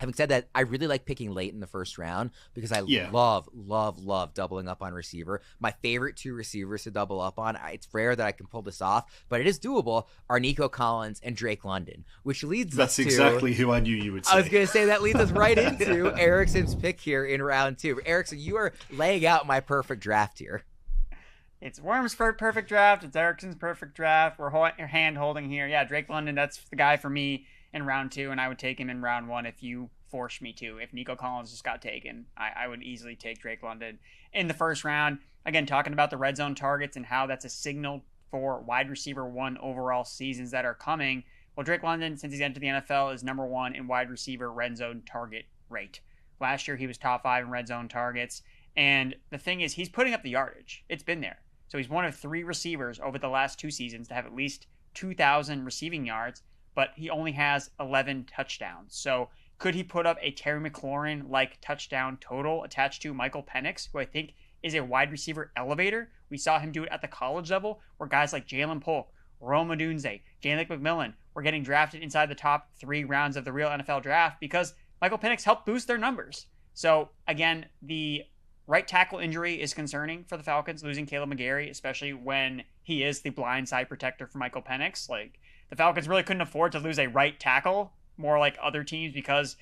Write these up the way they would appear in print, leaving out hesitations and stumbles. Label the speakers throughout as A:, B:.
A: Having said that, I really like picking late in the first round because I love doubling up on receiver. My favorite two receivers to double up on, it's rare that I can pull this off, but it is doable, are Nico Collins and Drake London, which leads us to...
B: That's exactly who I knew you would say.
A: I was going to say that leads us right into Erickson's pick here in round 2. Erickson, you are laying out my perfect draft here.
C: It's Worm's perfect draft. It's Erickson's perfect draft. We're hand holding here. Yeah, Drake London, that's the guy for me in round 2, and I would take him in round 1 if you forced me to. If Nico Collins just got taken, I would easily take Drake London in the first round. Again, talking about the red zone targets and how that's a signal for wide receiver 1 overall seasons that are coming. Well, Drake London, since he's entered the NFL, is number 1 in wide receiver red zone target rate. Last year, he was top 5 in red zone targets. And the thing is, he's putting up the yardage. It's been there. So he's one of 3 receivers over the last 2 seasons to have at least 2,000 receiving yards, but he only has 11 touchdowns. So could he put up a Terry McLaurin-like touchdown total attached to Michael Penix, who I think is a wide receiver elevator? We saw him do it at the college level, where guys like Jalen Polk, Rome Odunze, Jalen McMillan were getting drafted inside the top 3 rounds of the real NFL draft because Michael Penix helped boost their numbers. So again, the right tackle injury is concerning for the Falcons, losing Caleb McGarry, especially when he is the blind side protector for Michael Penix. Like, the Falcons really couldn't afford to lose a right tackle, more like other teams, because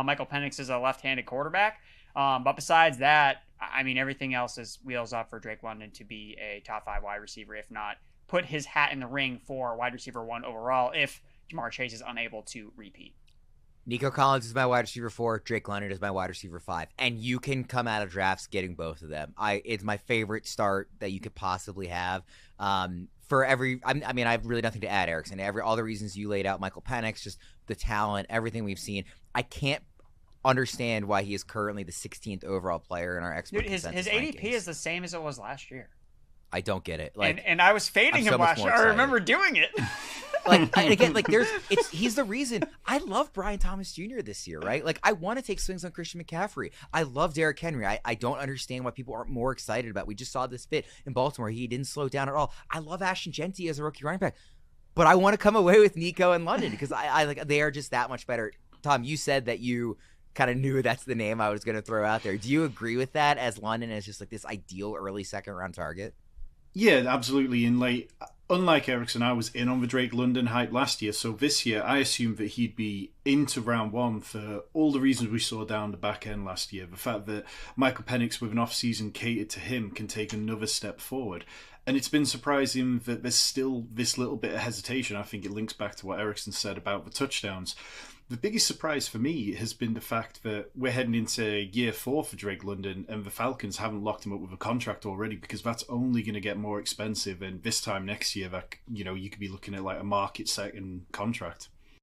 C: Michael Penix is a left-handed quarterback. But besides that, I mean, everything else is wheels up for Drake London to be a top 5 wide receiver, if not put his hat in the ring for wide receiver 1 overall if Ja'Marr Chase is unable to repeat.
A: Nico Collins is my wide receiver 4. Drake London is my wide receiver 5. And you can come out of drafts getting both of them. It's my favorite start that you could possibly have. I have really nothing to add, Erickson. All the reasons you laid out, Michael Penix, just the talent, everything we've seen. I can't understand why he is currently the 16th overall player in our expert consensus
C: his ADP
A: rankings.
C: is the same as it was last year.
A: I don't get it.
C: And I was fading him last year. I remember doing it.
A: He's the reason. I love Brian Thomas Jr. this year, right? Like, I want to take swings on Christian McCaffrey. I love Derrick Henry. I don't understand why people aren't more excited about it. We just saw this fit in Baltimore. He didn't slow down at all. I love Ashton Genty as a rookie running back, but I want to come away with Nico and London because they are just that much better. Tom, you said that you kind of knew that's the name I was going to throw out there. Do you agree with that, as London is just like this ideal early second round target?
B: Yeah, absolutely. And unlike Erickson, I was in on the Drake London hype last year. So this year, I assumed that he'd be into round 1 for all the reasons we saw down the back end last year. The fact that Michael Penix, with an off-season catered to him, can take another step forward. And it's been surprising that there's still this little bit of hesitation. I think it links back to what Erickson said about the touchdowns. The biggest surprise for me has been the fact that we're heading into year 4 for Drake London and the Falcons haven't locked him up with a contract already, because that's only going to get more expensive. And this time next year, that you could be looking at like a market second contract.